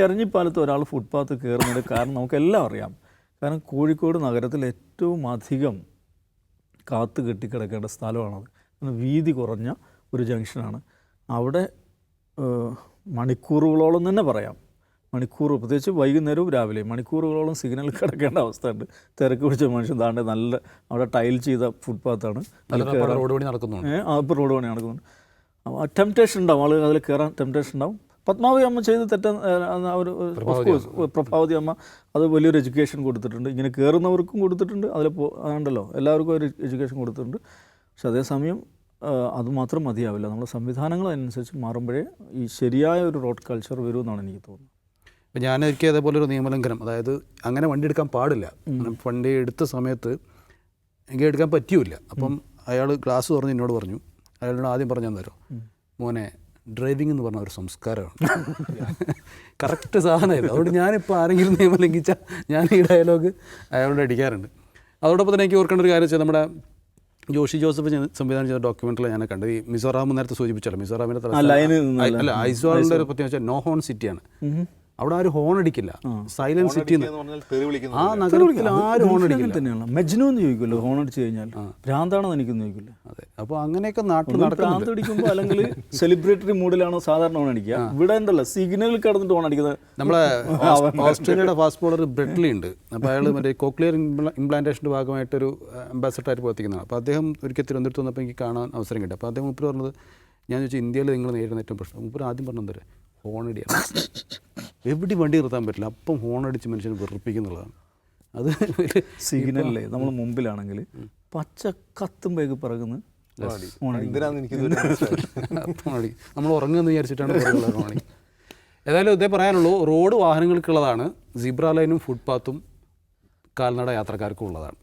എരഞ്ഞിപ്പാലത്ത് ഒരാൾ ഫുട്പാത്ത് കയറുന്നതിൻ്റെ കാരണം നമുക്കെല്ലാം അറിയാം. കാരണം കോഴിക്കോട് നഗരത്തിൽ ഏറ്റവും അധികം കാത്തു കെട്ടിക്കിടക്കേണ്ട സ്ഥലമാണത്. വീതി കുറഞ്ഞ ഒരു ജംഗ്ഷനാണ്. അവിടെ മണിക്കൂറുകളോളം തന്നെ പറയാം, പ്രത്യേകിച്ച് വൈകുന്നേരവും രാവിലെയും മണിക്കൂറുകളോളം സിഗ്നൽ കിടക്കേണ്ട അവസ്ഥയുണ്ട്. തിരക്ക് പിടിച്ച മനുഷ്യൻ താണ്ടെ നല്ല അവിടെ ടൈൽ ചെയ്ത ഫുട്പാത്താണ്. ഇപ്പോൾ റോഡ് പണി നടക്കുന്നുണ്ട്. ടെംപ്റ്റേഷൻ ഉണ്ടാവും, ആളുകൾ അതിൽ കയറാൻ ടെംപ്റ്റേഷൻ ഉണ്ടാവും. പത്മാവതി അമ്മ ചെയ്ത് ഒരു പ്രഭാവതി അമ്മ അത് വലിയൊരു എഡ്യൂക്കേഷൻ കൊടുത്തിട്ടുണ്ട്. ഇങ്ങനെ കയറുന്നവർക്കും കൊടുത്തിട്ടുണ്ട്, അതിൽ അതുണ്ടല്ലോ എല്ലാവർക്കും ഒരു എഡ്യൂക്കേഷൻ കൊടുത്തിട്ടുണ്ട്. പക്ഷെ അതേസമയം അതുമാത്രം മതിയാവില്ല. നമ്മുടെ സംവിധാനങ്ങൾ അതിനനുസരിച്ച് മാറുമ്പോഴേ ഈ ശരിയായ ഒരു റോഡ് കൾച്ചർ വരുമെന്നാണ് എനിക്ക് തോന്നുന്നത്. ഇപ്പം ഞാനൊരിക്കൽ അതേപോലെ ഒരു നിയമലംഘനം, അതായത് അങ്ങനെ വണ്ടി എടുക്കാൻ പാടില്ല. വണ്ടി എടുത്ത സമയത്ത് എനിക്ക് എടുക്കാൻ പറ്റിയില്ല. അപ്പം അയാൾ ഗ്ലാസ് തുറന്ന് എന്നോട് പറഞ്ഞു, അയാളോട് ആദ്യം പറഞ്ഞു തന്നേരോ, മോനെ ഡ്രൈവിംഗ് എന്ന് പറഞ്ഞ ഒരു സംസ്കാരമാണ്. കറക്റ്റ് സാധനമായിരുന്നു. അതുകൊണ്ട് ഞാനിപ്പോൾ ആരെങ്കിലും നിയമം ലംഘിച്ചാൽ ഞാൻ ഈ ഡയലോഗ് അയാളോട് അടിക്കാറുണ്ട്. അതോടൊപ്പം തന്നെ എനിക്ക് ഓർക്കേണ്ട ഒരു കാര്യം വെച്ചാൽ നമ്മുടെ ജോഷി ജോസഫ് സംവിധാനം ചെയ്ത ഡോക്യുമെൻ്ററിൽ ഞാൻ കണ്ടത് ഈ മിസോറാം നേരത്തെ സൂചിപ്പിച്ചല്ലോ, മിസോറാമിൻ്റെ ഐസ്വാളിൻ്റെ ഒരു പ്രത്യേകം വെച്ചാൽ നോ ഹോൺ സിറ്റിയാണ്. അവിടെ ആരും ഹോൺ അടിക്കില്ല, സൈലന്റ് സിറ്റി. ആ നഗരത്തിൽ ആരും ഹോൺ അടിക്കില്ല. തന്നെയാണ് മെജ്നു എന്ന് ചോദിക്കുമല്ലോ, ഹോൺ അടിച്ചു കഴിഞ്ഞാൽ ഭ്രാന്താണെന്ന് എനിക്കൊന്നും ചോദിക്കില്ല. അതെ, അപ്പോൾ അങ്ങനെയൊക്കെ നാട്ടിൽ ഭ്രാന്ത് അടിക്കുമ്പോൾ അല്ലെങ്കിൽ സെലിബ്രേറ്ററി മൂഡിലാണോ സാധാരണ ഹോൺ അടിക്കുക? ഇവിടെ ഉണ്ടല്ലോ സിഗ്നലിൽ കിടന്നിട്ട് ഹോൺ അടിക്കുന്നത്. നമ്മളെ ഓസ്ട്രേലിയയുടെ ഫാസ്റ്റ് ബോളർ ബ്രെറ്റ്ലി ഉണ്ട്. അപ്പോൾ അയാൾ മറ്റേ കോക്ലിയർ ഇംപ്ലാന്റേഷൻ്റെ ഭാഗമായിട്ടൊരു അംബാസഡറായിട്ട് പ്രവർത്തിക്കുന്നതാണ്. അപ്പോൾ അദ്ദേഹം ഒരിക്കൽ തിരുവനന്തപുരത്ത് വന്നപ്പോൾ എനിക്ക് കാണാൻ അവസരം കിട്ടി. അപ്പോൾ അദ്ദേഹം മുപ്പര് പറഞ്ഞത്, ഞാൻ ചോദിച്ചു ഇന്ത്യയിൽ നിങ്ങൾ നേരിടുന്ന ഏറ്റവും പ്രശ്നം. മുപ്പര് ആദ്യം പറഞ്ഞത് ഹോണടിയാണ്. എവിടെ വണ്ടി നിർത്താൻ പറ്റില്ല, അപ്പം ഹോണടിച്ച് മനുഷ്യനെ വെറുപ്പിക്കുന്നുള്ളതാണ്. അത് സിഗ്നലല്ലേ നമ്മൾ മുമ്പിലാണെങ്കിൽ പച്ച കത്തുമ്പോഴേക്ക് പിറകുന്ന നമ്മൾ ഉറങ്ങുമെന്ന് വിചാരിച്ചിട്ടാണ് ഹോണടി. ഏതായാലും ഇതേ പറയാനുള്ളൂ, റോഡ് വാഹനങ്ങൾക്കുള്ളതാണ്, സിബ്ര ലൈനും ഫുട്പാത്തും കാൽനട യാത്രക്കാർക്കും ഉള്ളതാണ്.